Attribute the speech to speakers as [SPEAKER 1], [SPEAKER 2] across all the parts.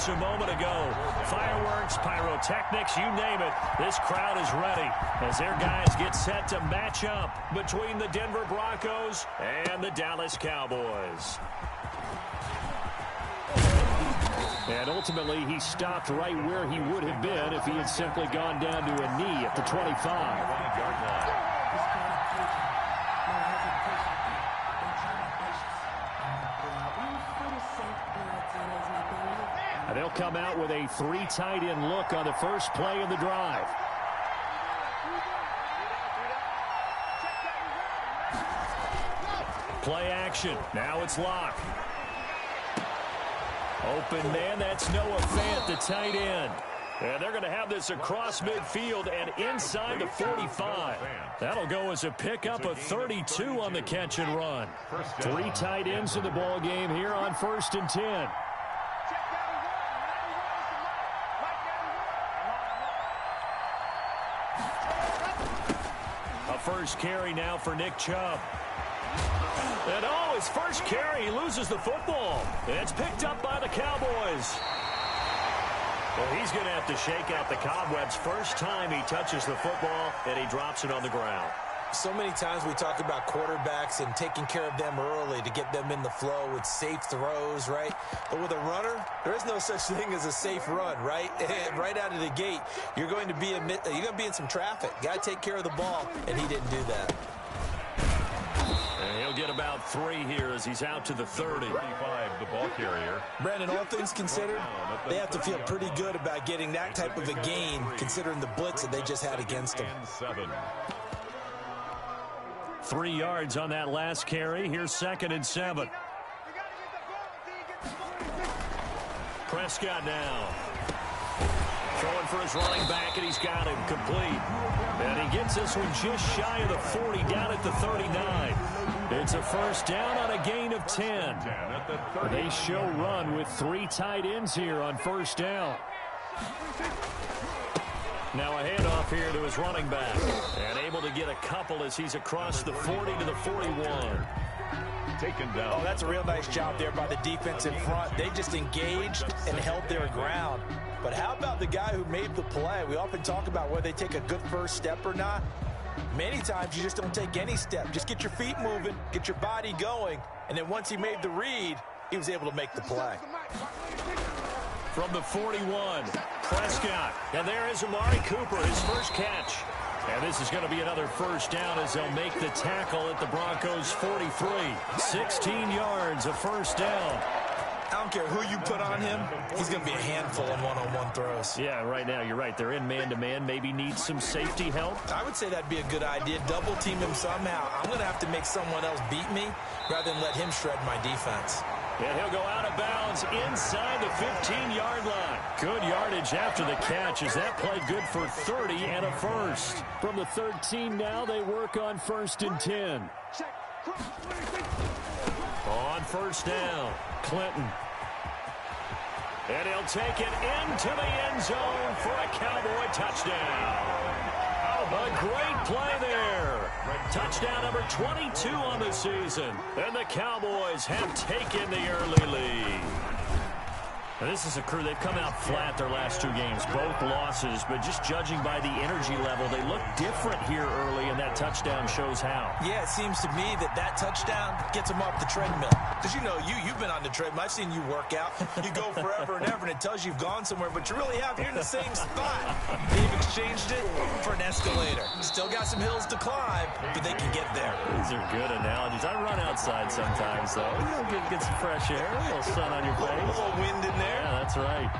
[SPEAKER 1] just a moment ago. Fireworks, pyrotechnics, you name it. This crowd is ready as their guys get set to match up between the Denver Broncos and the Dallas Cowboys. And ultimately, he stopped right where he would have been if he had simply gone down to a knee at the 25. They'll come out with a 3 tight end look on the first play of the drive. Play action. Now it's Locke. Open man, that's Noah Fant, the tight end. And they're going to have this across midfield and inside the 45. That'll go as a pickup of 32 on the catch and run. 3 tight ends in the ball game here on 1st and 10. First carry now for Nick Chubb. And his first carry, he loses the football. And it's picked up by the Cowboys. Well, he's going to have to shake out the cobwebs first time he touches the football, and he drops it on the ground.
[SPEAKER 2] So many times we talk about quarterbacks and taking care of them early to get them in the flow with safe throws, right? But with a runner, there is no such thing as a safe run, right? Right out of the gate, you're going to be in some traffic. Got to take care of the ball, and he didn't do that.
[SPEAKER 1] And he'll get about 3 here as he's out to the 30.
[SPEAKER 3] 35, the ball carrier.
[SPEAKER 2] Brandon, all things considered, they have to feel pretty good about getting that type of a gain, considering the blitz that they just had against them.
[SPEAKER 3] 7.
[SPEAKER 1] 3 yards on that last carry. Here's 2nd and 7. Prescott now. Throwing for his running back, and he's got him complete. And he gets this one just shy of the 40, down at the 39. It's a first down on a gain of 10. They show run with 3 tight ends here on first down. Now a handoff here to his running back. And able to get a couple as he's across the 40 to the 41.
[SPEAKER 3] Taken down.
[SPEAKER 2] Oh, that's a real nice job there by the defense in front. They just engaged and held their ground. But how about the guy who made the play? We often talk about whether they take a good first step or not. Many times you just don't take any step. Just get your feet moving, get your body going, and then once he made the read, he was able to make the play.
[SPEAKER 1] From the 41, Prescott. And there is Amari Cooper, his first catch. And this is going to be another first down as they'll make the tackle at the Broncos' 43. 16 yards, a first down.
[SPEAKER 2] I don't care who you put on him, he's going to be a handful in one-on-one throws.
[SPEAKER 1] Yeah, right now, you're right. They're in man-to-man. Maybe need some safety help.
[SPEAKER 2] I would say that'd be a good idea. Double team him somehow. I'm going to have to make someone else beat me rather than let him shred my defense.
[SPEAKER 1] And he'll go out of bounds inside the 15-yard line. Good yardage after the catch as that play good for 30 and a first. From the 13 now, they work on 1st and 10. On first down, Clinton. And he'll take it into the end zone for a Cowboy touchdown. A great play there. Touchdown number 22 on the season. And the Cowboys have taken the early lead. Now, this is a crew, they've come out flat their last 2 games, both losses, but just judging by the energy level, they look different here early, and that touchdown shows how.
[SPEAKER 2] Yeah, it seems to me that touchdown gets them off the treadmill. Because, you know, you've been on the treadmill. I've seen you work out. You go forever and ever, and it tells you you've gone somewhere, but you really have. You're in the same spot. They've exchanged it for an escalator. Still got some hills to climb, but they can get there.
[SPEAKER 1] These are good analogies. I run outside sometimes, though. You know, get some fresh air, a little sun on your face.
[SPEAKER 2] A little wind in there.
[SPEAKER 1] Yeah, that's right.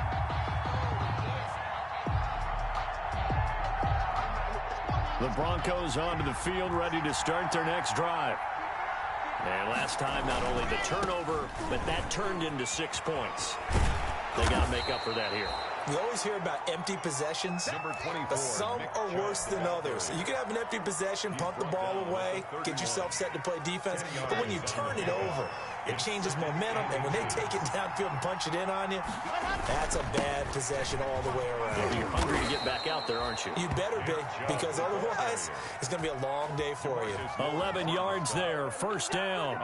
[SPEAKER 1] The Broncos onto the field, ready to start their next drive. And last time, not only the turnover, but that turned into 6 points. They got to make up for that here.
[SPEAKER 2] We always hear about empty possessions, but some are worse than others. You can have an empty possession, punt the ball away, get yourself set to play defense, but when you turn it over, it changes momentum, and when they take it downfield and punch it in on you, that's a bad possession all the way around.
[SPEAKER 1] Yeah, you're hungry to get back out there, aren't you?
[SPEAKER 2] You better be, because otherwise it's going to be a long day for you.
[SPEAKER 1] 11 yards there, first down.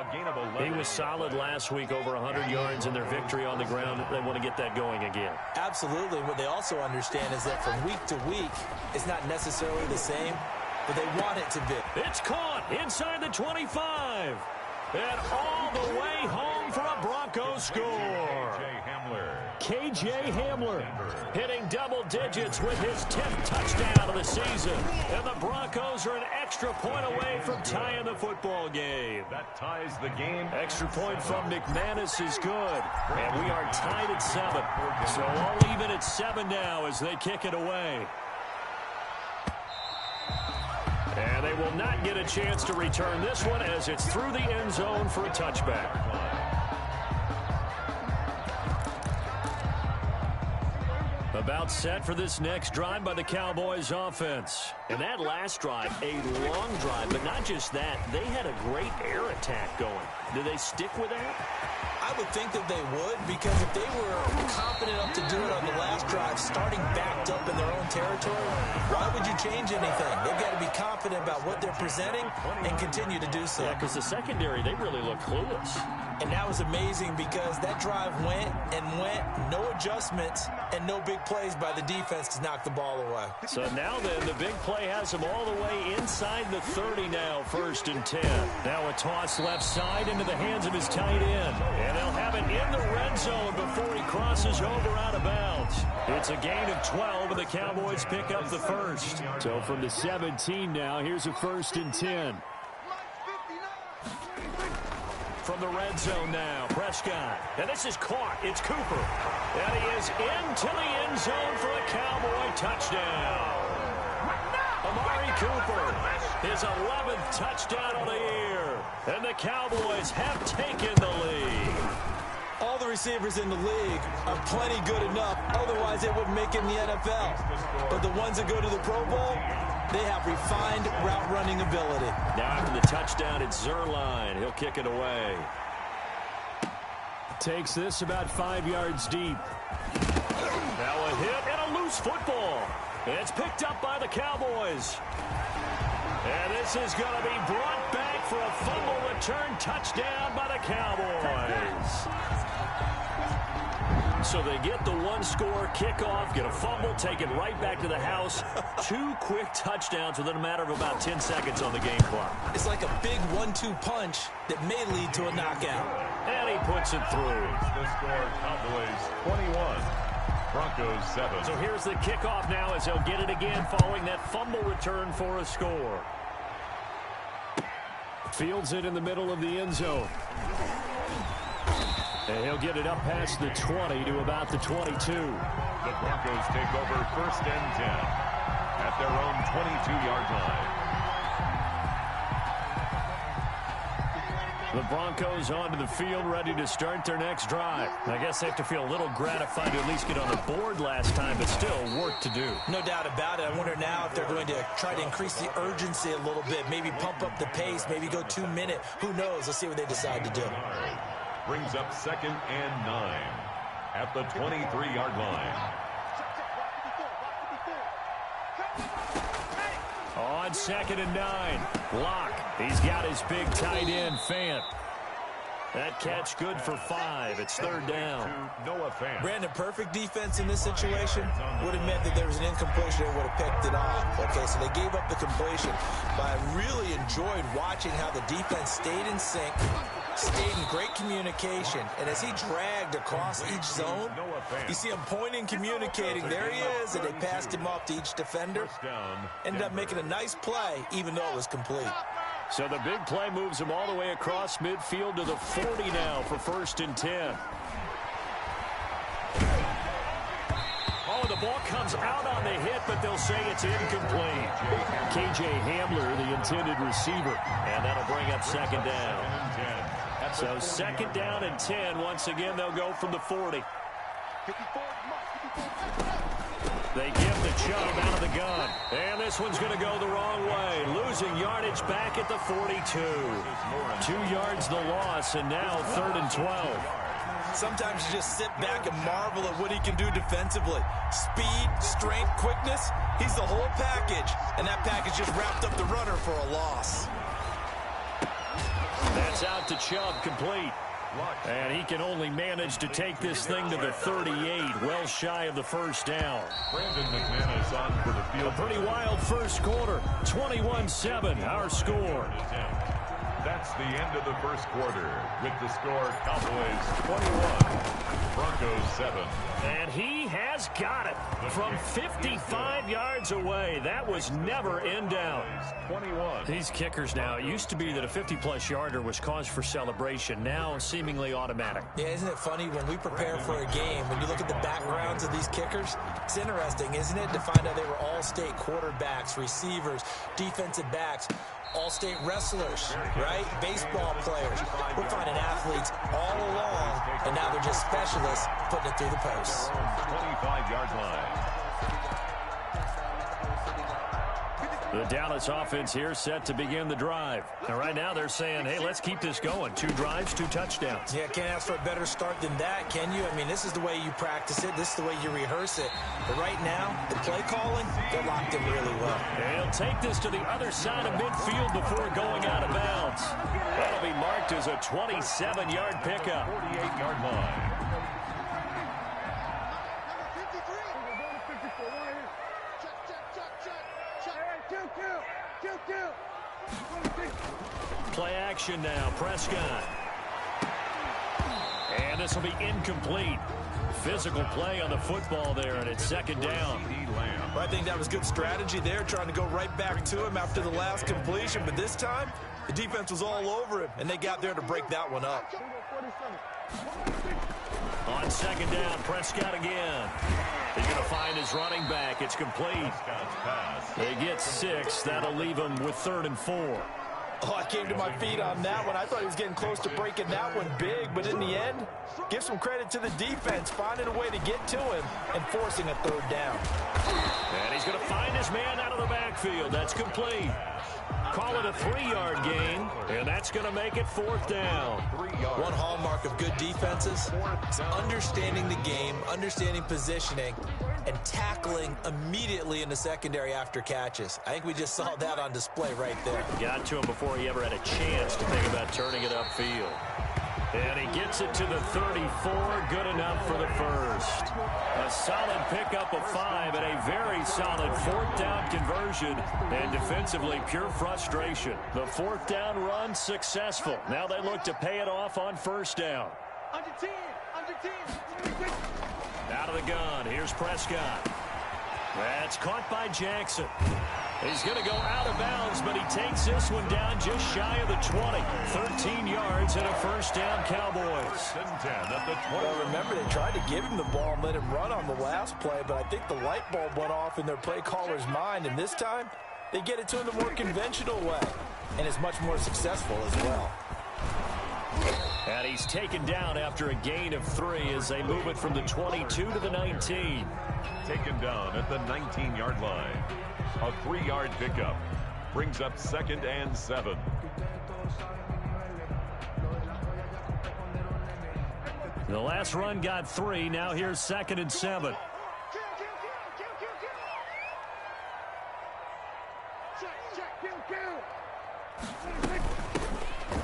[SPEAKER 1] He was solid last week, over 100 yards in their victory on the ground. They want to get that going again.
[SPEAKER 2] Absolutely. What they also understand is that from week to week, it's not necessarily the same, but they want it to be.
[SPEAKER 1] It's caught inside the 25. And all the way home for a Broncos score. KJ Hamler hitting double digits with his 10th touchdown of the season. And the Broncos are an extra point away from tying the football game.
[SPEAKER 3] That ties the game.
[SPEAKER 1] Extra point from McManus is good. And we are tied at 7. So all even at 7 now as they kick it away. And they will not get a chance to return this one as it's through the end zone for a touchback. About set for this next drive by the Cowboys offense. And that last drive, a long drive, but not just that. They had a great air attack going. Do they stick with that?
[SPEAKER 2] I would think that they would, because if they were confident enough to do it on the last drive, starting backed up in their own territory, why would you change anything? They've got to be confident about what they're presenting and continue to do so.
[SPEAKER 1] Yeah, because the secondary, they really look clueless.
[SPEAKER 2] And that was amazing because that drive went and went, no adjustments, and no big plays by the defense to knock the ball away.
[SPEAKER 1] So now then, the big play has them all the way inside the 30 now, 1st and 10. Now a toss left side into the hands of his tight end. And they'll have it in the red zone before he crosses over out of bounds. It's a gain of 12, and the Cowboys pick up the first. So from the 17 now, here's a 1st and 10. From the red zone now, Prescott. And this is caught. It's Cooper. And he is into the end zone for a Cowboy touchdown. Amari Cooper, his 11th touchdown of the year. And the Cowboys have taken the lead.
[SPEAKER 2] All the receivers in the league are plenty good enough. Otherwise, they wouldn't make it in the NFL. But the ones that go to the Pro Bowl, they have refined route running ability.
[SPEAKER 1] Now after the touchdown, it's Zerline. He'll kick it away. Takes this about 5 yards deep. Now a hit and a loose football. It's picked up by the Cowboys. And this is going to be brought back for a fumble return touchdown by the Cowboys. So they get the one-score kickoff, get a fumble, take it right back to the house. 2 quick touchdowns within a matter of about 10 seconds on the game clock.
[SPEAKER 2] It's like a big 1-2 punch that may lead to a knockout.
[SPEAKER 1] And he puts it through.
[SPEAKER 3] The score, Cowboys 21, Broncos 7.
[SPEAKER 1] So here's the kickoff now as they'll get it again following that fumble return for a score. Fields it in the middle of the end zone. And he'll get it up past the 20 to about the 22.
[SPEAKER 3] The Broncos take over 1st and 10 at their own 22-yard line.
[SPEAKER 1] The Broncos onto the field, ready to start their next drive. I guess they have to feel a little gratified to at least get on the board last time, but still work to do.
[SPEAKER 2] No doubt about it. I wonder now if they're going to try to increase the urgency a little bit, maybe pump up the pace, maybe go 2-minute. Who knows? Let's see what they decide to do.
[SPEAKER 3] Brings up 2nd and 9 at the 23-yard line.
[SPEAKER 1] On 2nd and 9, Locke. He's got his big tight end, Fant. That catch good for 5. It's 3rd down.
[SPEAKER 3] Noah Fant.
[SPEAKER 2] Brandon, perfect defense in this situation would have meant that there was an incompletion and would have picked it off. Okay, so they gave up the completion. But I really enjoyed watching how the defense stayed in sync, stayed in great communication, and as he dragged across each zone, you see him pointing, communicating. There he is, and they passed him off to each defender. Ended up making a nice play, even though it was complete.
[SPEAKER 1] So the big play moves him all the way across midfield to the 40 now for 1st and 10. Oh, the ball comes out on the hit, but they'll say it's incomplete. KJ Hamler, the intended receiver, and that'll bring up 2nd down. So 2nd down and 10. Once again, they'll go from the 40. They give the Chubb out of the gun. And this one's going to go the wrong way. Losing yardage back at the 42. 2 yards the loss, and now 3rd and 12.
[SPEAKER 2] Sometimes you just sit back and marvel at what he can do defensively. Speed, strength, quickness. He's the whole package. And that package just wrapped up the runner for a loss.
[SPEAKER 1] That's out to Chubb, complete. And he can only manage to take this thing to the 38, well shy of the first down.
[SPEAKER 3] Brandon McManus on for the field.
[SPEAKER 1] A pretty wild first quarter. 21-7, our score.
[SPEAKER 3] That's the end of the first quarter. With the score, Cowboys 21, Broncos 7.
[SPEAKER 1] And he has got it from 55 yards away. That was never in doubt.
[SPEAKER 3] 21.
[SPEAKER 1] These kickers now, it used to be that a 50-plus yarder was cause for celebration. Now seemingly automatic.
[SPEAKER 2] Yeah, isn't it funny when we prepare for a game, when you look at the backgrounds of these kickers, it's interesting, isn't it, to find out they were all-state quarterbacks, receivers, defensive backs, all-state wrestlers, right? Baseball players. We're finding athletes all along, and now they're just specialists putting it through the posts.
[SPEAKER 3] 25-yard line.
[SPEAKER 1] The Dallas offense here set to begin the drive. And right now they're saying, hey, let's keep this going. 2 drives, 2 touchdowns.
[SPEAKER 2] Yeah, can't ask for a better start than that, can you? I mean, this is the way you practice it. This is the way you rehearse it. But right now, the play calling, they're locked in really well.
[SPEAKER 1] And he'll take this to the other side of midfield before going out of bounds. That'll be marked as a 27-yard pickup.
[SPEAKER 3] 48-yard line.
[SPEAKER 1] Play action now, Prescott. And this will be incomplete. Physical play on the football there, and it's 2nd down.
[SPEAKER 2] Well, I think that was good strategy there, trying to go right back to him after the last completion. But this time, the defense was all over him, and they got there to break that one up.
[SPEAKER 1] On 2nd down, Prescott again. He's going to find his running back. It's complete. They get 6. That'll leave him with 3rd and 4.
[SPEAKER 2] Oh, I came to my feet on that one. I thought he was getting close to breaking that one big, but in the end, give some credit to the defense, finding a way to get to him and forcing a 3rd down.
[SPEAKER 1] And he's going to find his man out of the backfield. That's complete. Call it a 3-yard gain, and that's going to make it 4th down.
[SPEAKER 2] One hallmark of good defenses is understanding the game, understanding positioning, and tackling immediately in the secondary after catches. I think we just saw that on display right there.
[SPEAKER 1] Got to him before he ever had a chance to think about turning it upfield. And he gets it to the 34. Good enough for the first. A solid pickup of 5 and a very solid 4th down conversion. And defensively, pure frustration. The 4th down run successful. Now they look to pay it off on 1st down.
[SPEAKER 4] Under 10.
[SPEAKER 1] Out of the gun. Here's Prescott. That's caught by Jackson. He's going to go out of bounds, but he takes this one down just shy of the 20. 13 yards and a 1st down, Cowboys.
[SPEAKER 2] Well, remember, they tried to give him the ball and let him run on the last play, but I think the light bulb went off in their play caller's mind, and this time they get it to him the more conventional way, and it's much more successful as well.
[SPEAKER 1] And he's taken down after a gain of 3 as they move it from the 22 to the 19.
[SPEAKER 3] Taken down at the 19-yard line. A 3-yard pickup brings up 2nd and 7.
[SPEAKER 1] The last run got 3. Now here's 2nd and 7.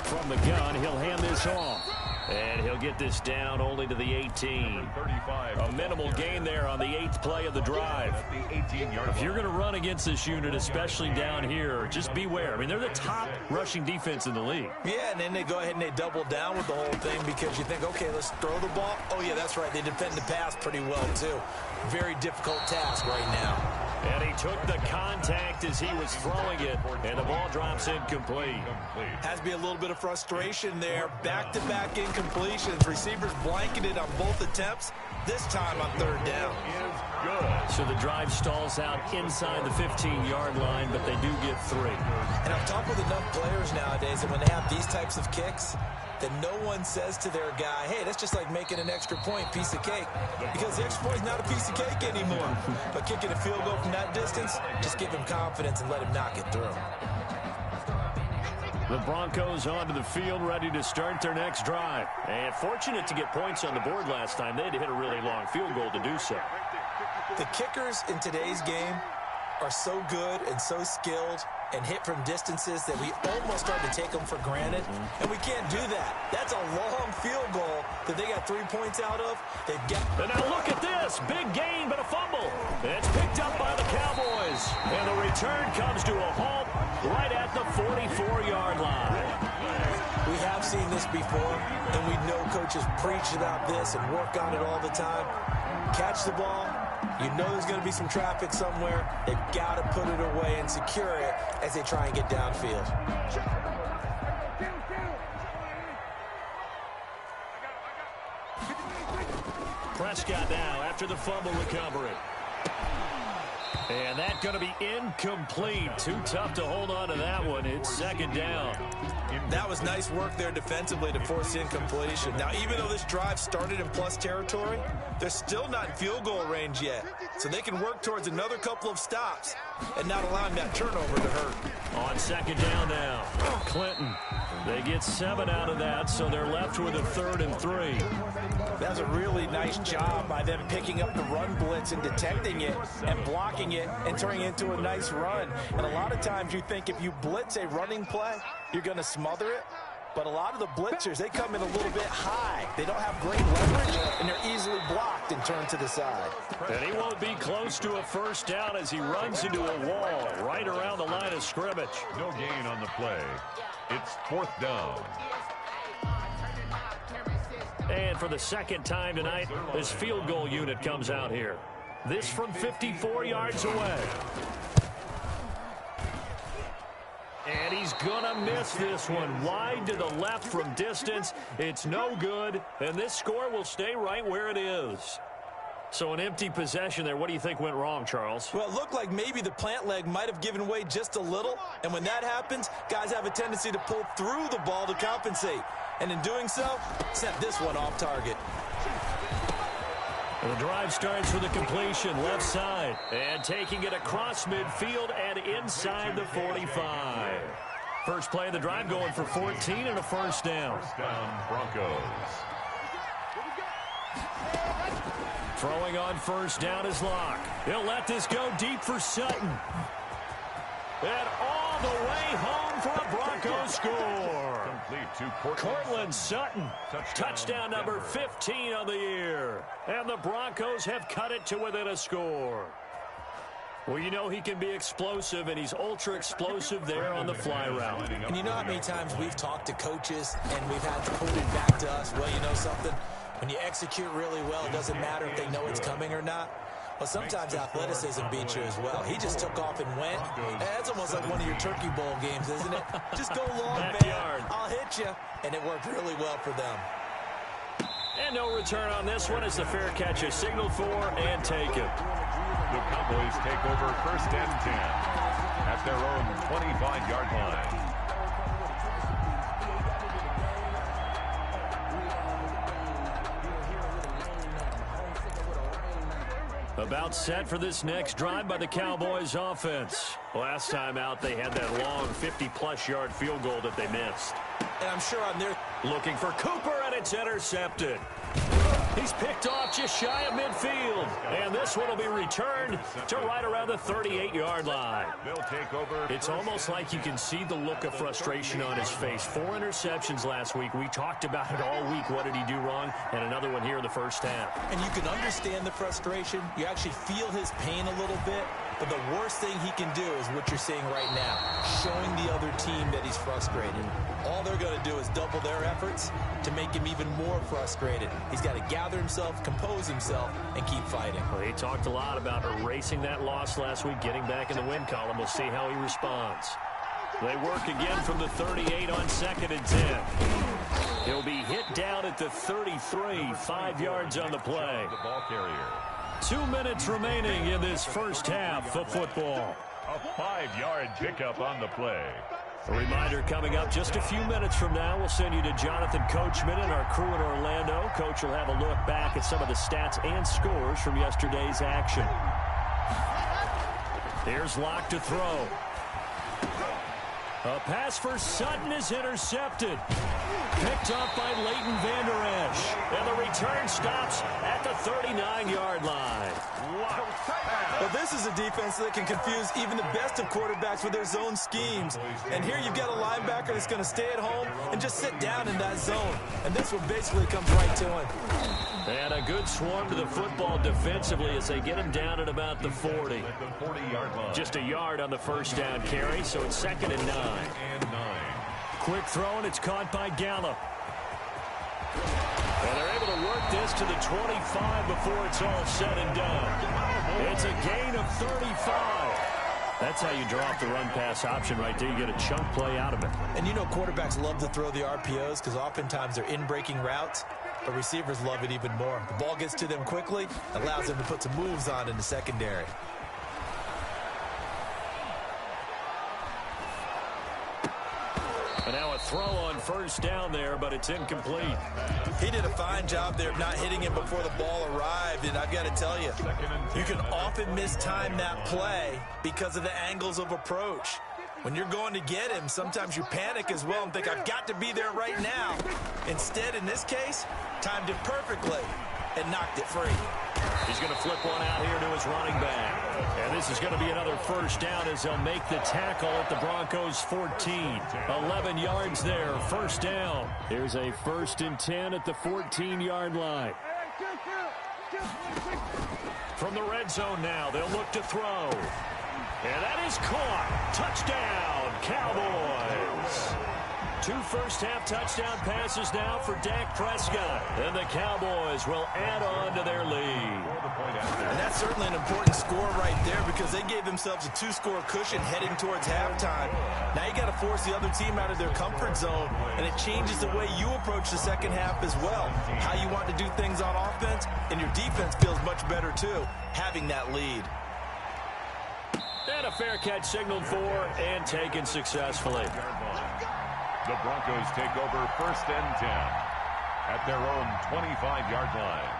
[SPEAKER 1] From the gun, he'll hand this off. And he'll get this down only to the 18. A minimal gain there on the 8th play of the drive. If you're going to run against this unit, especially down here, just beware. I mean, they're the top rushing defense in the league.
[SPEAKER 2] Yeah, and then they go ahead and they double down with the whole thing because you think, okay, let's throw the ball. Oh, yeah, that's right. They defend the pass pretty well, too. Very difficult task right now.
[SPEAKER 1] And he took the contact as he was throwing it, and the ball drops incomplete.
[SPEAKER 2] Has to be a little bit of frustration there. Back-to-back incompletions. Receivers blanketed on both attempts, this time on 3rd down.
[SPEAKER 1] So the drive stalls out inside the 15-yard line, but they do get 3.
[SPEAKER 2] And I've talked with enough players nowadays that when they have these types of kicks, then no one says to their guy, hey, that's just like making an extra point, piece of cake. Because the extra point is not a piece of cake anymore. But kicking a field goal from that distance, just give him confidence and let him knock it through.
[SPEAKER 1] The Broncos onto the field, ready to start their next drive. And fortunate to get points on the board last time. They had to hit a really long field goal to do so.
[SPEAKER 2] The kickers in today's game are so good and so skilled and hit from distances that we almost start to take them for granted. And we can't do that. That's a long field goal that they got 3 points out of. They've got.
[SPEAKER 1] And now look at this. Big gain, but a fumble. It's picked up by the Cowboys. And the return comes to a halt right at the 44-yard line.
[SPEAKER 2] We have seen this before, and we know coaches preach about this and work on it all the time. Catch the ball. You know there's going to be some traffic somewhere. They've got to put it away and secure it as they try and get downfield.
[SPEAKER 1] Prescott now after the fumble recovery. And that's going to be incomplete. Too tough to hold on to that one. It's second down.
[SPEAKER 2] That was nice work there defensively to force incompletion. Now, even though this drive started in plus territory, they're still not in field goal range yet. So they can work towards another couple of stops and not allowing that turnover to hurt.
[SPEAKER 1] On second down now, Clinton. They get 7 out of that, so they're left with a 3rd and 3.
[SPEAKER 2] That's a really nice job by them picking up the run blitz and detecting it and blocking it and turning it into a nice run. And a lot of times you think if you blitz a running play, you're going to smother it. But a lot of the blitzers, they come in a little bit high. They don't have great leverage, and they're easily blocked and turned to the side.
[SPEAKER 1] And he won't be close to a first down as he runs into a wall right around the line of scrimmage.
[SPEAKER 3] No gain on the play. It's 4th down.
[SPEAKER 1] And for the second time tonight, this field goal unit comes out here. This from 54 yards away. And he's going to miss this one. Wide to the left from distance. It's no good. And this score will stay right where it is. So an empty possession there. What do you think went wrong, Charles?
[SPEAKER 2] Well, it looked like maybe the plant leg might have given way just a little. And when that happens, guys have a tendency to pull through the ball to compensate. And in doing so, sent this one off target.
[SPEAKER 1] The drive starts with a completion left side. And taking it across midfield and inside the 45. First play of the drive going for 14 and a first down.
[SPEAKER 3] First down, Broncos.
[SPEAKER 1] Throwing on first down is Locke. He'll let this go deep for Sutton. And all the way home for a Broncos score.
[SPEAKER 3] Complete to
[SPEAKER 1] Cortland Sutton. Touchdown number 15 of the year. And the Broncos have cut it to within a score. Well, you know he can be explosive, and he's ultra-explosive there on the fly route.
[SPEAKER 2] And you know how many times we've talked to coaches, and we've had to put it back to us, well, you know something? When you execute really well, it doesn't matter if they know it's coming or not. Well, sometimes athleticism beats you as well. He just took off and went. That's almost like one of your Turkey Bowl games, isn't it? Just go long, man. I'll hit you. And it worked really well for them.
[SPEAKER 1] And no return on this one as the fair catch is signaled for and taken.
[SPEAKER 3] The Cowboys take over 1st and 10 at their own 25-yard line.
[SPEAKER 1] About set for this next drive by the Cowboys offense. Last time out, they had that long 50-plus yard field goal that they missed.
[SPEAKER 2] And I'm sure on their...
[SPEAKER 1] Looking for Cooper, and it's intercepted. He's picked off just shy of midfield. And this one will be returned to right around the 38-yard line.
[SPEAKER 3] They'll take over.
[SPEAKER 1] It's almost like you can see the look of frustration on his face. 4 interceptions last week. We talked about it all week. What did he do wrong? And another one here in the first half.
[SPEAKER 2] And you can understand the frustration. You actually feel his pain a little bit. But the worst thing he can do is what you're seeing right now, showing the other team that he's frustrated. All they're going to do is double their efforts to make him even more frustrated. He's got to gather himself, compose himself, and keep fighting.
[SPEAKER 1] Well, he talked a lot about erasing that loss last week, getting back in the win column. We'll see how he responds. They work again from the 38 on 2nd and 10. He'll be hit down at the 33, 5 yards on the play.
[SPEAKER 3] The ball carrier.
[SPEAKER 1] 2 minutes remaining in this first half of football.
[SPEAKER 3] A 5-yard pickup on the play.
[SPEAKER 1] A reminder coming up just a few minutes from now, we'll send you to Jonathan Coachman and our crew in Orlando. Coach will have a look back at some of the stats and scores from yesterday's action. Here's Locke to throw. A pass for Sutton is intercepted. Picked up by Leighton Vander Esch. And the return stops at the 39-yard line.
[SPEAKER 2] Well, this is a defense that can confuse even the best of quarterbacks with their zone schemes. And here you've got a linebacker that's going to stay at home and just sit down in that zone. And this one basically comes right to him.
[SPEAKER 1] And a good swarm to the football defensively as they get him down at about the 40. Just a yard on the first down carry, so it's 2nd and 9. Quick throw, and it's caught by Gallup. And they're able to work this to the 25 before it's all said and done. It's a gain of 35. That's how you draw up the run-pass option right there. You get a chunk play out of it.
[SPEAKER 2] And you know quarterbacks love to throw the RPOs because oftentimes they're in-breaking routes, but receivers love it even more. The ball gets to them quickly, allows them to put some moves on in the secondary.
[SPEAKER 1] And now a throw on first down there, but it's incomplete.
[SPEAKER 2] He did a fine job there of not hitting him before the ball arrived, and I've got to tell you, you can often mistime that play because of the angles of approach. When you're going to get him, sometimes you panic as well and think, I've got to be there right now. Instead, in this case, timed it perfectly and knocked it free.
[SPEAKER 1] He's going to flip one out here to his running back. And this is going to be another first down as they'll make the tackle at the Broncos' 14. 11 yards there, first down. Here's a 1st and 10 at the 14-yard line. From the red zone now, they'll look to throw. And that is caught. Touchdown, Cowboys. 2 first-half touchdown passes now for Dak Prescott. And the Cowboys will add on to their lead.
[SPEAKER 2] And that's certainly an important score right there because they gave themselves a 2-score cushion heading towards halftime. Now you got to force the other team out of their comfort zone, and it changes the way you approach the second half as well. How you want to do things on offense, and your defense feels much better too, having that lead.
[SPEAKER 1] And a fair catch signaled for and taken successfully.
[SPEAKER 3] The Broncos take over 1st and 10 at their own 25-yard line.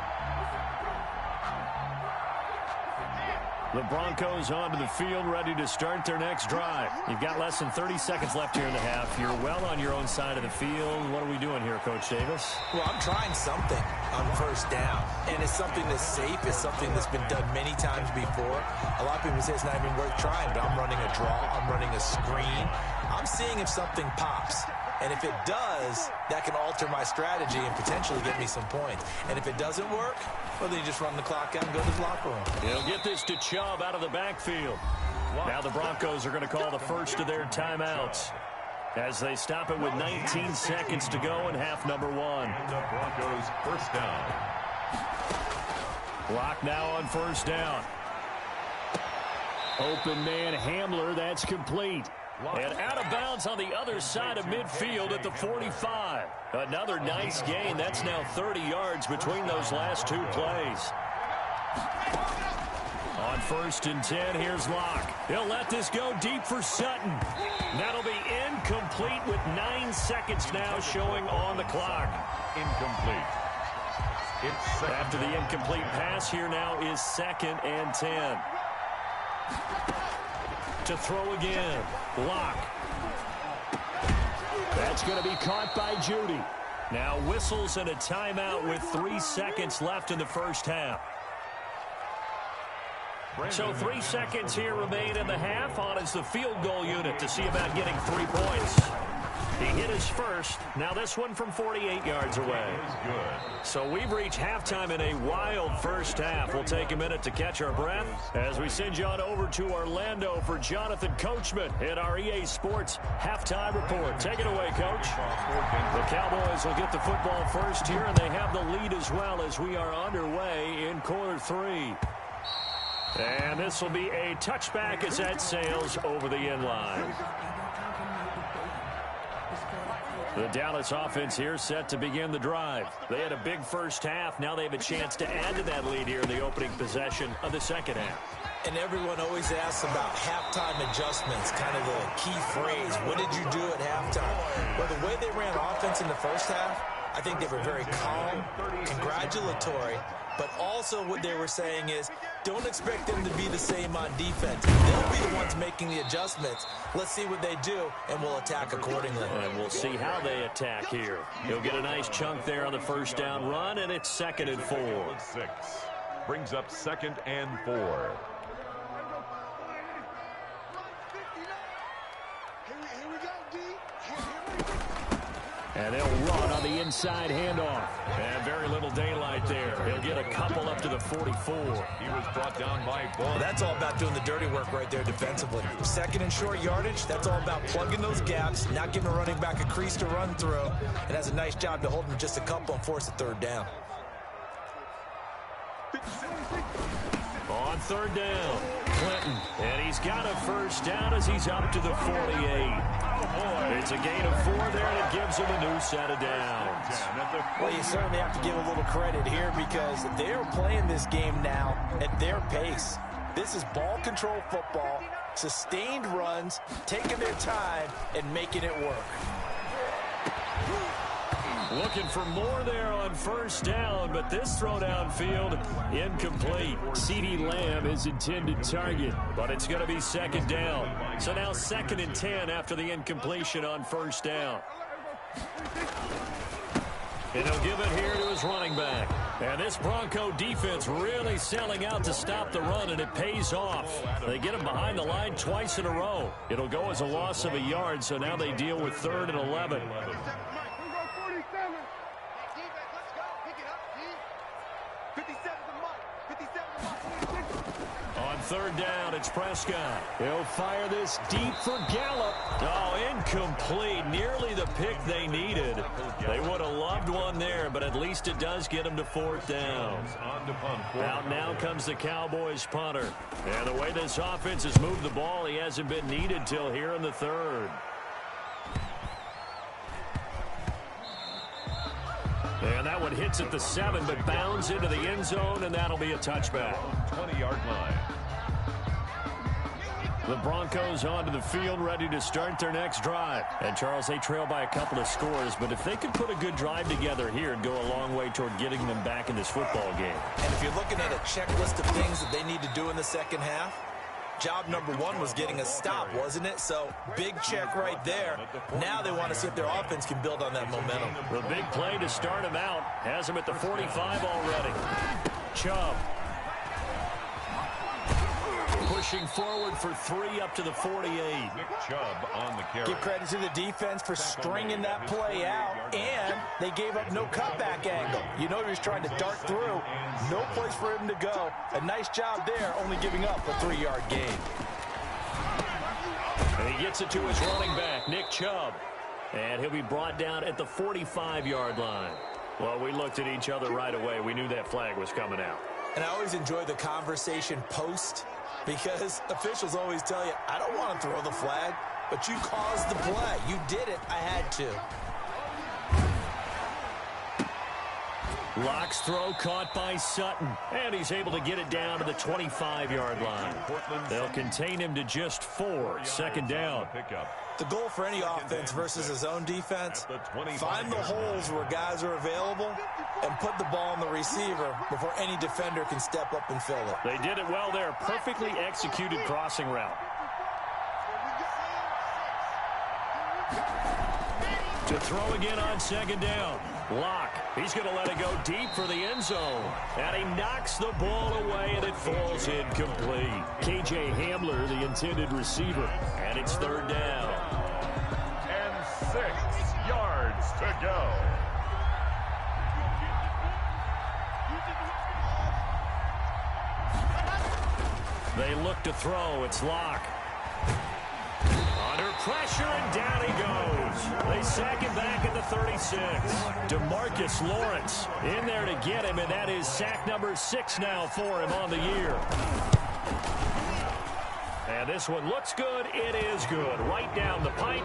[SPEAKER 1] The Broncos onto the field, ready to start their next drive. You've got less than 30 seconds left here in the half. You're well on your own side of the field. What are we doing here, Coach Davis?
[SPEAKER 2] Well, I'm trying something on first down, and it's something that's safe. It's something that's been done many times before. A lot of people say it's not even worth trying, but I'm running a draw. I'm running a screen. I'm seeing if something pops. And if it does, that can alter my strategy and potentially get me some points. And if it doesn't work, well, then you just run the clock out and go to the locker room.
[SPEAKER 1] He'll get this to Chubb out of the backfield. Now the Broncos are going to call the first of their timeouts as they stop it with 19 seconds to go in half number 1.
[SPEAKER 3] The Broncos first down.
[SPEAKER 1] Clock now on first down. Open man Hamler, that's complete. And out of bounds on the other side of midfield at the 45. Another nice gain. That's now 30 yards between those last 2 plays. On 1st and 10, here's Locke. He'll let this go deep for Sutton. That'll be incomplete with 9 seconds now showing on the clock.
[SPEAKER 3] Incomplete.
[SPEAKER 1] After the incomplete pass, here now is 2nd and 10. To throw again. Locke. That's going to be caught by Judy. Now whistles and a timeout with 3 seconds left in the first half. So 3 seconds here remain in the half. On is the field goal unit to see about getting 3 points. He hit his first. Now this one from 48 yards away. So we've reached halftime in a wild first half. We'll take a minute to catch our breath as we send you on over to Orlando for Jonathan Coachman in our EA Sports halftime report. Take it away, Coach. The Cowboys will get the football first here, and they have the lead as well as we are underway in quarter 3. And this will be a touchback as that sails over the end line. The Dallas offense here set to begin the drive. They had a big first half. Now they have a chance to add to that lead here in the opening possession of the second half.
[SPEAKER 2] And everyone always asks about halftime adjustments, kind of the key phrase. What did you do at halftime? Well, the way they ran offense in the first half, I think they were very calm, congratulatory, but also what they were saying is don't expect them to be the same on defense. They'll be the ones making the adjustments. Let's see what they do, and we'll attack accordingly.
[SPEAKER 1] And we'll see how they attack here. He'll get a nice chunk there on the first down run, and it's 2nd and 4.
[SPEAKER 3] 6 brings up 2nd and 4.
[SPEAKER 1] And they'll run on the inside handoff. And very little daylight there. He'll get a couple up to the 44.
[SPEAKER 3] He was brought down by Ball.
[SPEAKER 2] That's all about doing the dirty work right there defensively. 2nd and short yardage, that's all about plugging those gaps, not giving a running back a crease to run through. And has a nice job to hold him just a couple and force a 3rd down.
[SPEAKER 1] On 3rd down, Clinton. And he's got a first down as he's up to the 48. It's a gain of 4 there, and it gives him a new set of downs.
[SPEAKER 2] Well, you certainly have to give a little credit here because they're playing this game now at their pace. This is ball control football, sustained runs, taking their time, and making it work.
[SPEAKER 1] Looking for more there on first down, but this throw downfield incomplete. CeeDee Lamb is intended target, but it's going to be 2nd down. So now 2nd and 10 after the incompletion on first down. And he'll give it here to his running back. And this Bronco defense really selling out to stop the run, and it pays off. They get him behind the line twice in a row. It'll go as a loss of a yard, so now they deal with 3rd and 11. On 3rd down, it's Prescott. He'll fire this deep for Gallup. Oh, incomplete. Nearly the pick they needed. They would have loved one there, but at least it does get them to 4th down. Out now comes the Cowboys punter. And the way this offense has moved the ball, he hasn't been needed till here in the 3rd. And that one hits at the 7, but bounds into the end zone, and that'll be a touchback.
[SPEAKER 3] 20-yard line.
[SPEAKER 1] The Broncos onto the field, ready to start their next drive. And, Charles, they trail by a couple of scores, but if they could put a good drive together here, it'd go a long way toward getting them back in this football game.
[SPEAKER 2] And if you're looking at a checklist of things that they need to do in the second half, job number 1 was getting a stop, wasn't it? So, big check right there. Now they want to see if their offense can build on that momentum.
[SPEAKER 1] The big play to start him out has him at the 45 already. Chubb. Pushing forward for 3 up to the 48.
[SPEAKER 3] Nick Chubb on the carry.
[SPEAKER 2] Give credit to the defense for stringing that play out, and they gave up no cutback angle. You know he was trying to dart through. No place for him to go. A nice job there, only giving up a 3-yard gain.
[SPEAKER 1] And he gets it to his running back, Nick Chubb. And he'll be brought down at the 45-yard line. Well, we looked at each other right away. We knew that flag was coming out.
[SPEAKER 2] And I always enjoy the conversation post, because officials always tell you, I don't want to throw the flag, but you caused the play. You did it. I had to.
[SPEAKER 1] Locke's throw caught by Sutton, and he's able to get it down to the 25-yard line. They'll contain him to just 4, 2nd down.
[SPEAKER 2] The goal for any offense versus his own defense, find the holes where guys are available and put the ball on the receiver before any defender can step up and fill it.
[SPEAKER 1] They did it well there. Perfectly executed crossing route. To throw again on 2nd down. Locke, he's going to let it go deep for the end zone. And he knocks the ball away, and it falls incomplete. KJ Hamler, the intended receiver. And it's 3rd down.
[SPEAKER 3] And 6 yards to go.
[SPEAKER 1] They look to throw. It's Locke. Under pressure, and down he goes. They sack him back at the 36. DeMarcus Lawrence in there to get him, and that is sack number 6 now for him on the year. And And this one looks good. It is good. Right down the pipe.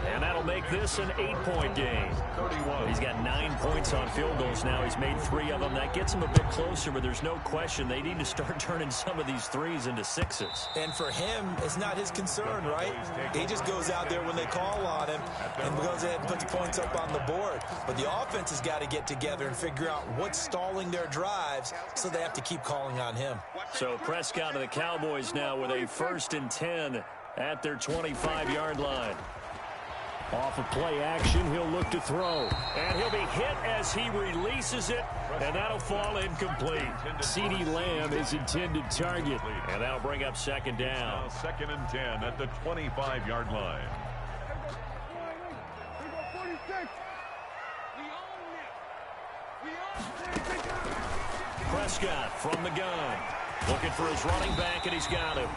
[SPEAKER 1] And that'll make this an 8-point game.
[SPEAKER 3] 31.
[SPEAKER 1] He's got 9 points on field goals now. He's made 3 of them. That gets him a bit closer, but there's no question they need to start turning some of these threes into 6s.
[SPEAKER 2] And for him, it's not his concern, right? He just goes out there when they call on him and goes ahead and puts points up on the board. But the offense has got to get together and figure out what's stalling their drives, so they have to keep calling on him.
[SPEAKER 1] So Prescott of the Cowboys now with a 1st and 10 at their 25-yard line. Off of play action, he'll look to throw. And he'll be hit as he releases it, and that'll fall incomplete. CeeDee Lamb is intended target, and that'll bring up 2nd down.
[SPEAKER 3] Now 2nd and 10 at the 25-yard line.
[SPEAKER 1] Prescott from the gun. Looking for his running back, and he's got him.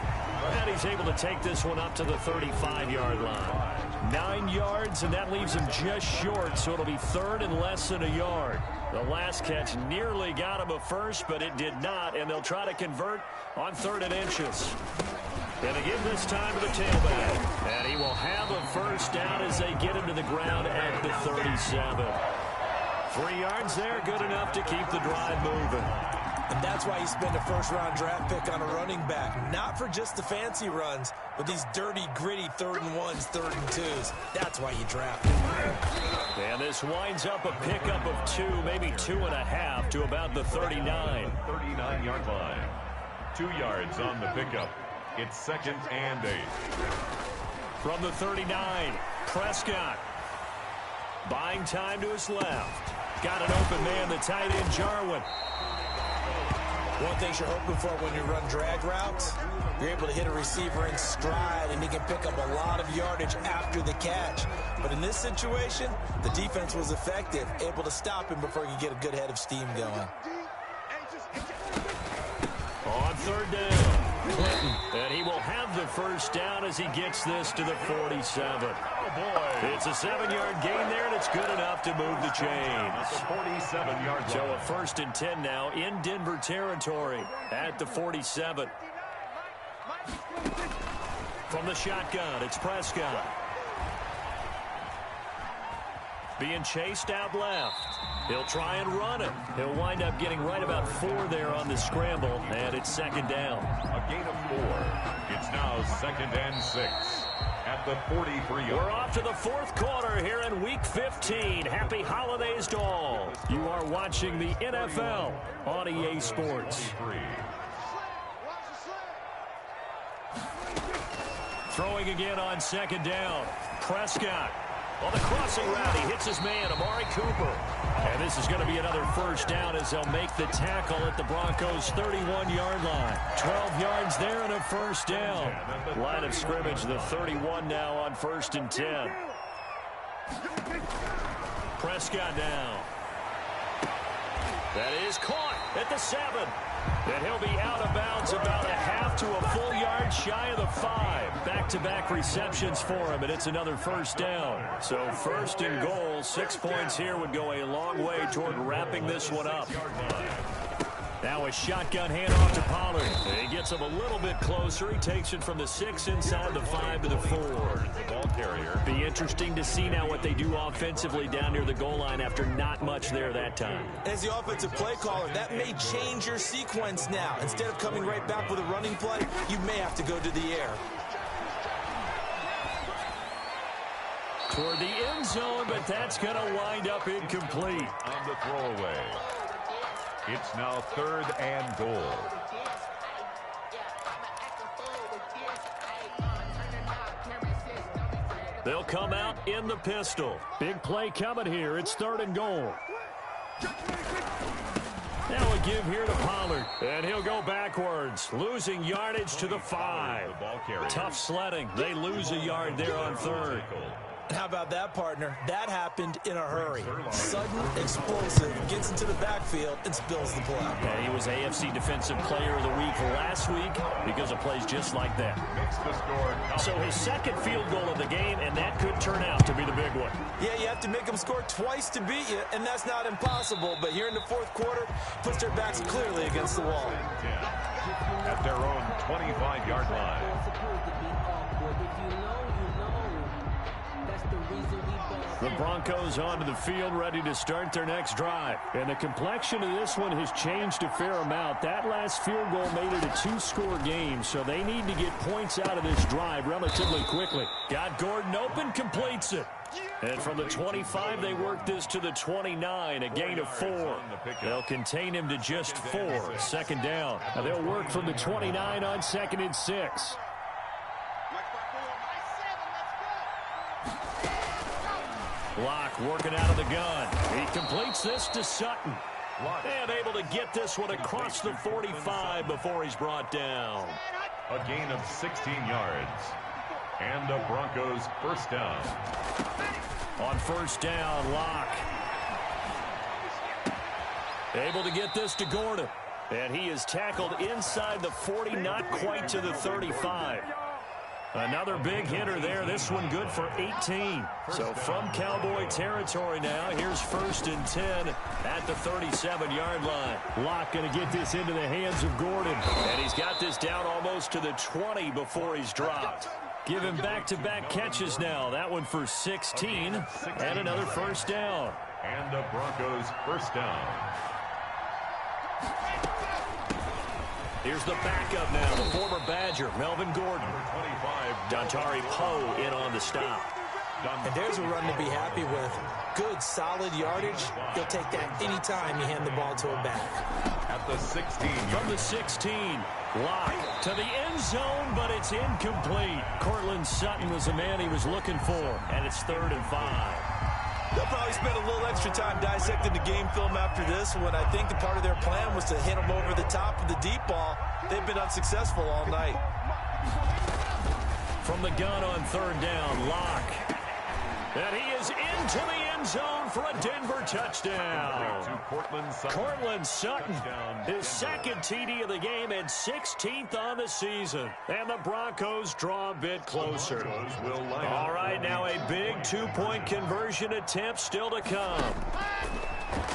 [SPEAKER 1] And he's able to take this one up to the 35-yard line. 9 yards, and that leaves him just short, so it'll be 3rd and less than a yard. The last catch nearly got him a first, but it did not, and they'll try to convert on 3rd and inches. And again this time to the tailback. And he will have a 1st down as they get him to the ground at the 37. 3 yards there, good enough to keep the drive moving.
[SPEAKER 2] And that's why you spend a 1st-round draft pick on a running back. Not for just the fancy runs, but these dirty, gritty 3rd and 1s, 3rd and 2s. That's why you draft him.
[SPEAKER 1] And this winds up a pickup of 2, maybe 2.5 to about the 39.
[SPEAKER 3] 39-yard line. 2 yards on the pickup. It's 2nd and 8.
[SPEAKER 1] From the 39, Prescott. Buying time to his left. Got an open man, the tight end, Jarwin.
[SPEAKER 2] One thing you're hoping for when you run drag routes, you're able to hit a receiver in stride, and he can pick up a lot of yardage after the catch. But in this situation, the defense was effective, able to stop him before he could get a good head of steam going.
[SPEAKER 1] On 3rd down, Clinton. And he will have the 1st down as he gets this to the 47.
[SPEAKER 3] Oh, boy.
[SPEAKER 1] It's a 7-yard gain there, and it's good enough to move the chains.
[SPEAKER 3] At the 47-yard line.
[SPEAKER 1] So a 1st and 10 now in Denver territory at the 47. From the shotgun, it's Prescott. Being chased out left. He'll try and run it. He'll wind up getting right about 4 there on the scramble, and it's 2nd down.
[SPEAKER 3] A gain of 4. It's now 2nd and 6 at the 43-yard.
[SPEAKER 1] We're off to the 4th quarter here in Week 15. Happy holidays to all. You are watching the NFL on EA Sports. Throwing again on 2nd down. Prescott. On the crossing route, he hits his man, Amari Cooper. And this is going to be another 1st down as they'll make the tackle at the Broncos' 31-yard line. 12 yards there and a 1st down. Line of scrimmage, the 31 now on 1st and 10. Prescott now. That is caught at the 7. And he'll be out of bounds about a half to a full yard shy of the 5. Back-to-back receptions for him, and it's another 1st down. So 1st and goal, 6 points here would go a long way toward wrapping this one up. Now a shotgun handoff to Pollard. He gets him a little bit closer. He takes it from the 6 inside the 5 to the 4.
[SPEAKER 3] The ball carrier.
[SPEAKER 1] Be interesting to see now what they do offensively down near the goal line after not much there that time.
[SPEAKER 2] As the offensive play caller, that may change your sequence now. Instead of coming right back with a running play, you may have to go to the air.
[SPEAKER 1] Toward the end zone, but that's going to wind up incomplete.
[SPEAKER 3] On the throwaway. It's now 3rd and goal.
[SPEAKER 1] They'll come out in the pistol. Big play coming here. It's 3rd and goal. Now a give here to Pollard. And he'll go backwards, losing yardage to the 5.
[SPEAKER 3] The ball carrier.
[SPEAKER 1] Tough sledding. They lose a yard there on 3rd.
[SPEAKER 2] How about that, partner? That happened in a hurry. Sudden, explosive, gets into the backfield, and spills the play.
[SPEAKER 1] Yeah, he was AFC Defensive Player of the Week last week because of plays just like that.
[SPEAKER 3] Makes the score.
[SPEAKER 1] So his 2nd field goal of the game, and that could turn out to be the big one.
[SPEAKER 2] Yeah, you have to make them score twice to beat you, and that's not impossible. But here in the 4th quarter, puts their backs clearly against the wall.
[SPEAKER 3] At their own 25-yard line.
[SPEAKER 1] The Broncos onto the field, ready to start their next drive. And the complexion of this one has changed a fair amount. That last field goal made it a 2-score game, so they need to get points out of this drive relatively quickly. Got Gordon open, completes it. And from the 25, they work this to the 29, a gain of 4. They'll contain him to just 4, second down. Now they'll work from the 29 on 2nd and 6. Locke working out of the gun. He completes this to Sutton. And able to get this one across the 45 before he's brought down.
[SPEAKER 3] A gain of 16 yards. And the Broncos first down.
[SPEAKER 1] On first down, Locke able to get this to Gordon. And he is tackled inside the 40, not quite to the 35. Another big hitter there. This one good for 18. So from Cowboy territory now, here's 1st and 10 at the 37-yard line. Locke going to get this into the hands of Gordon. And he's got this down almost to the 20 before he's dropped. Give him back-to-back catches now. That one for 16 and another first down.
[SPEAKER 3] And the Broncos first down.
[SPEAKER 1] Here's the backup now, the former Badger, Melvin Gordon. Dontari Poe in on the stop.
[SPEAKER 2] And there's a run to be happy with. Good, solid yardage. He'll take that anytime you hand the ball to a back.
[SPEAKER 3] At the 16.
[SPEAKER 1] From the 16, Locke to the end zone, but it's incomplete. Cortland Sutton was the man he was looking for, and it's 3rd and 5.
[SPEAKER 2] They'll probably spend a little extra time dissecting the game film after this one. I think the part of their plan was to hit them over the top of the deep ball. They've been unsuccessful all night.
[SPEAKER 1] From the gun on 3rd down, Locke. And he is into the end zone for a Denver touchdown. Cortland Sutton, his 2nd TD of the game and 16th on the season. And the Broncos draw a bit closer. All right, now a big 2-point conversion attempt still to come.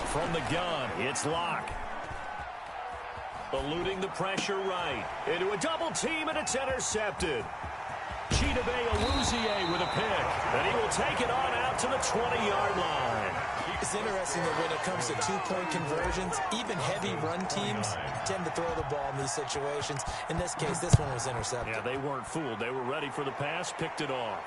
[SPEAKER 1] From the gun, it's Locke. Eluding the pressure right. Into a double team, and it's intercepted. Chidobe Awuzie with a pick, and he will take it on out to the 20-yard line.
[SPEAKER 2] It's interesting that when it comes to 2-point conversions, even heavy run teams tend to throw the ball in these situations. In this case, this one was intercepted.
[SPEAKER 1] Yeah, they weren't fooled. They were ready for the pass, picked it off.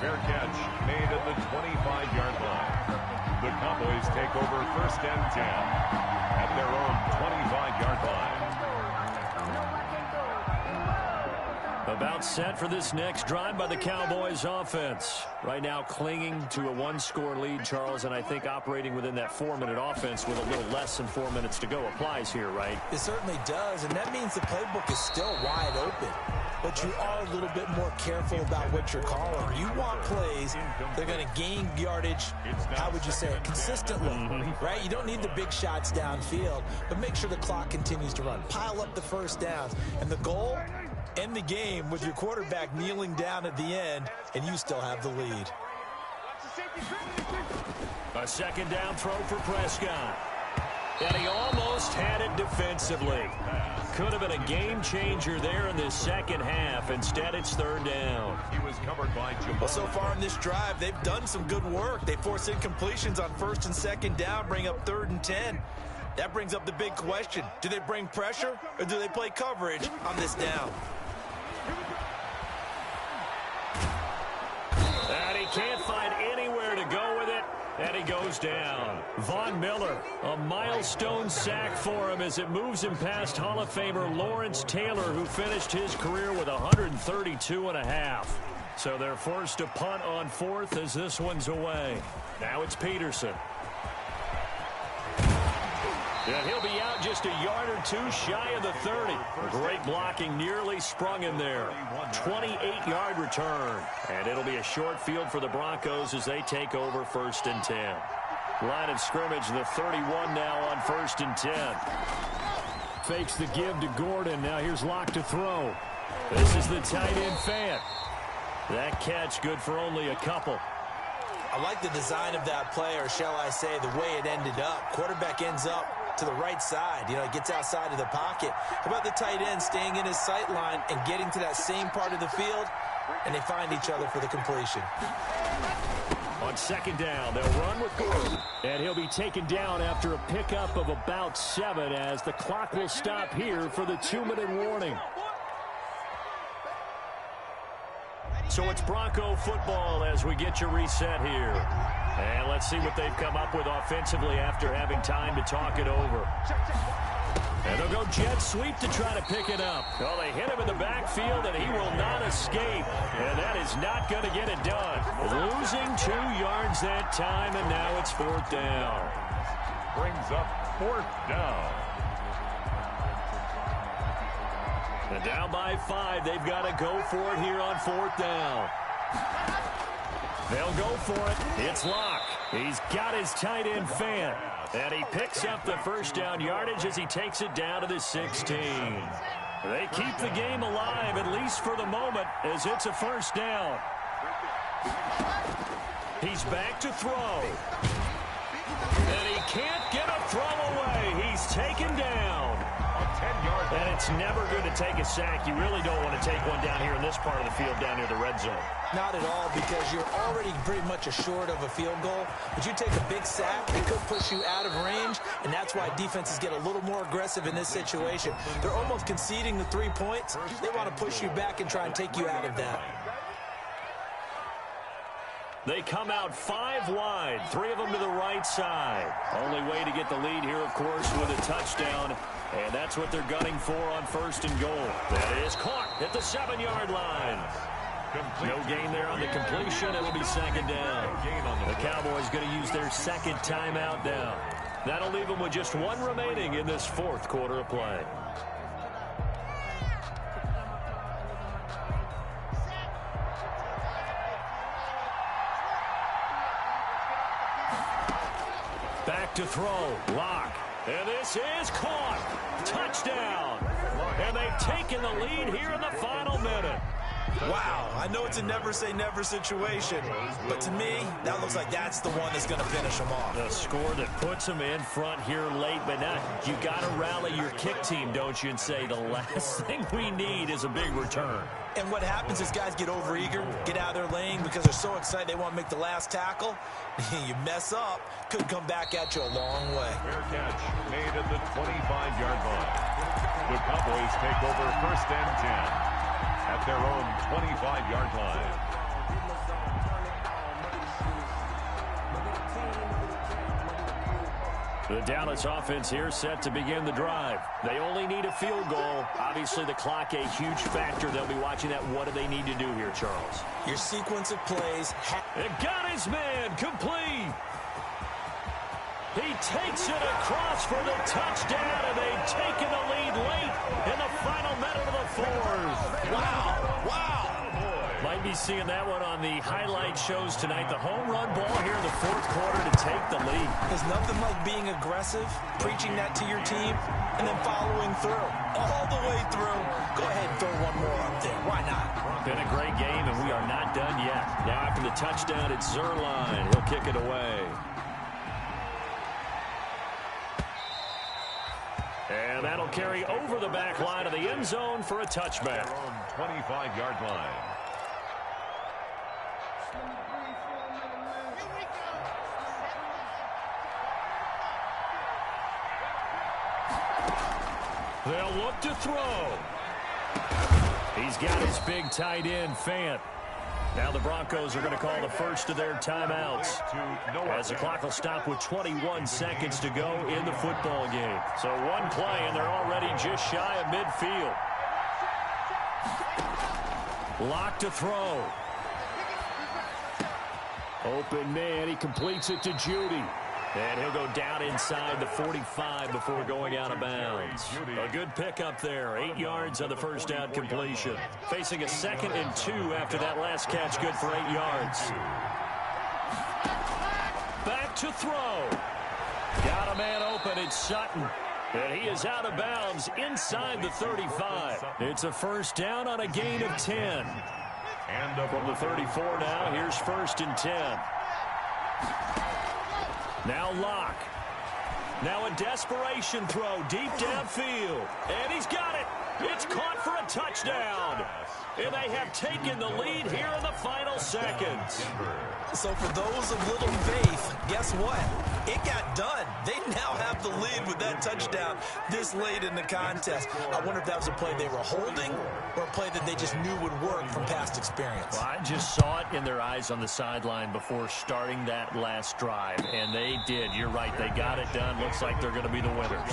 [SPEAKER 3] Fair catch made at the 25-yard line. The Cowboys take over 1st and 10 at their own 25-yard line.
[SPEAKER 1] About set for this next drive by the Cowboys offense. Right now clinging to a 1-score lead, Charles, and I think operating within that 4-minute offense with a little less than 4 minutes to go applies here, right?
[SPEAKER 2] It certainly does, and that means the playbook is still wide open. But you are a little bit more careful about what you're calling. You want plays, they're going to gain yardage, how would you say it, consistently, right? You don't need the big shots downfield, but make sure the clock continues to run. Pile up the first downs, and the goal, end the game with your quarterback kneeling down at the end, and you still have the lead.
[SPEAKER 1] A 2nd down throw for Prescott. And he almost had it defensively. Could have been a game changer there in this second half. Instead, it's 3rd down.
[SPEAKER 3] He was covered by Jamal.
[SPEAKER 2] Well, so far in this drive, they've done some good work. They force incompletions on 1st and 2nd down, bring up 3rd and 10. That brings up the big question. Do they bring pressure, or do they play coverage on this down?
[SPEAKER 1] And he can't find anywhere to go with it, and he goes down. Von Miller, a milestone sack for him as it moves him past Hall of Famer Lawrence Taylor, who finished his career with 132.5. So they're forced to punt on 4th as this one's away. Now it's Peterson. And he'll be out just a yard or two shy of the 30. Great blocking, nearly sprung him there. 28-yard return. And it'll be a short field for the Broncos as they take over 1st and 10. Line of scrimmage, the 31 now on 1st and 10. Fakes the give to Gordon. Now here's Locke to throw. This is the tight end Fant. That catch good for only a couple.
[SPEAKER 2] I like the design of that play, or shall I say the way it ended up. Quarterback ends up to the right side. You know, he gets outside of the pocket. How about the tight end staying in his sight line and getting to that same part of the field, and they find each other for the completion.
[SPEAKER 1] On second down, they'll run with Gordon. And he'll be taken down after a pickup of about 7 as the clock will stop here for the 2-minute warning. So it's Bronco football as we get you reset here. And let's see what they've come up with offensively after having time to talk it over. And they'll go jet sweep to try to pick it up. Well, they hit him in the backfield, and he will not escape. And that is not going to get it done. Losing 2 yards that time, and now it's 4th down.
[SPEAKER 3] Brings up 4th down.
[SPEAKER 1] And down by 5. They've got to go for it here on 4th down. They'll go for it. It's Locke. He's got his tight end Fant. And he picks up the first down yardage as he takes it down to the 16. They keep the game alive, at least for the moment, as it's a first down. He's back to throw. And he can't get a throw away. He's taken down. And it's never good to take a sack. You really don't want to take one down here in this part of the field down near the red zone.
[SPEAKER 2] Not at all, because you're already pretty much assured of a field goal. But you take a big sack, it could push you out of range, and that's why defenses get a little more aggressive in this situation. They're almost conceding the 3 points. They want to push you back and try and take you out of that.
[SPEAKER 1] They come out 5 wide, 3 of them to the right side. Only way to get the lead here, of course, with a touchdown. And that's what they're gunning for on 1st and goal. That is caught at the 7-yard line. No gain there on the completion. It'll be 2nd down. The Cowboys going to use their 2nd timeout now. That'll leave them with just 1 remaining in this 4th quarter of play. Back to throw. Locke. And this is caught. Touchdown. And they've taken the lead here in the final minute.
[SPEAKER 2] Wow, I know it's a never-say-never situation, but to me, that looks like that's the one that's going to finish them off.
[SPEAKER 1] The score that puts them in front here late, but now you got to rally your kick team, don't you, and say the last thing we need is a big return.
[SPEAKER 2] And what happens is guys get overeager, get out of their lane because they're so excited they want to make the last tackle. You mess up, could come back at you a long way.
[SPEAKER 3] Fair catch made at the 25-yard line. The Cowboys take over 1st and 10 at their own 25-yard line.
[SPEAKER 1] The Dallas offense here set to begin the drive. They only need a field goal. Obviously, the clock a huge factor. They'll be watching that. What do they need to do here, Charles?
[SPEAKER 2] Your sequence of plays.
[SPEAKER 1] It got his man complete. He takes it across for the touchdown, and they've taken the lead late in the final minute of the 4th.
[SPEAKER 2] Wow, wow.
[SPEAKER 1] Might be seeing that one on the highlight shows tonight. The home run ball here in the 4th quarter to take the lead.
[SPEAKER 2] There's nothing like being aggressive, preaching that to your team, and then following through. All the way through. Go ahead and throw one more up there. Why not?
[SPEAKER 1] Been a great game, and we are not done yet. Now after the touchdown, it's Zerline. He'll kick it away. And that'll carry over the back line of the end zone for a touchback.
[SPEAKER 3] 25-yard line.
[SPEAKER 1] They'll look to throw. He's got his big tight end, Fant. Now the Broncos are going to call the first of their timeouts as the clock will stop with 21 seconds to go in the football game. So one play, and they're already just shy of midfield. Lock to throw. Open man. He completes it to Judy. And he'll go down inside the 45 before going out of bounds. A good pickup there. 8 yards on the first down completion. Facing a 2nd and 2 after that last catch. Good for 8 yards. Back to throw. Got a man open. It's Sutton. And he is out of bounds inside the 35. It's a first down on a gain of 10.
[SPEAKER 3] And
[SPEAKER 1] from the 34 now, here's 1st and 10. Now Locke. Now a desperation throw deep downfield. And he's got it. It's caught for a touchdown. And they have taken the lead here in the final seconds.
[SPEAKER 2] So for those of little faith, guess what? It got done. They now have the lead with that touchdown this late in the contest. I wonder if that was a play they were holding or a play that they just knew would work from past experience.
[SPEAKER 1] Well, I just saw it in their eyes on the sideline before starting that last drive, and they did. You're right. They got it done. Looks like they're going to be the winners.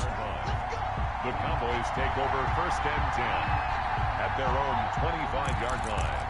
[SPEAKER 3] The Cowboys take over 1st and 10 at their own 25-yard line.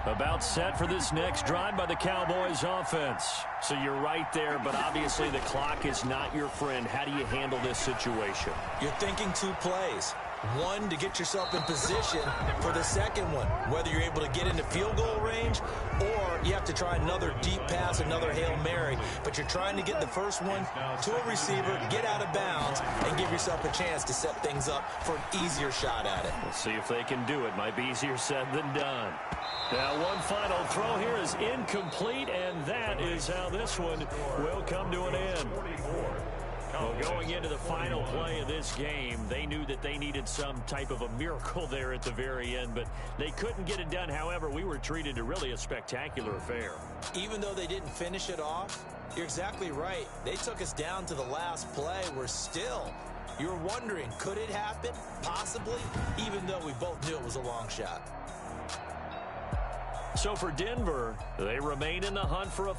[SPEAKER 1] About set for this next drive by the Cowboys offense. So you're right there, but obviously the clock is not your friend. How do you handle this situation?
[SPEAKER 2] You're thinking 2 plays. One, to get yourself in position for the second one, whether you're able to get into field goal range or you have to try another deep pass, another Hail Mary. But you're trying to get the first one to a receiver, get out of bounds, and give yourself a chance to set things up for an easier shot at it.
[SPEAKER 1] We'll see if they can do it. Might be easier said than done. Now, one final throw here is incomplete, and that is how this one will come to an end. Well, going into the final play of this game, they knew that they needed some type of a miracle there at the very end, but they couldn't get it done. However, we were treated to really a spectacular affair.
[SPEAKER 2] Even though they didn't finish it off, you're exactly right. They took us down to the last play. We're still, you're wondering, could it happen? Possibly, even though we both knew it was a long shot.
[SPEAKER 1] So for Denver, they remain in the hunt for a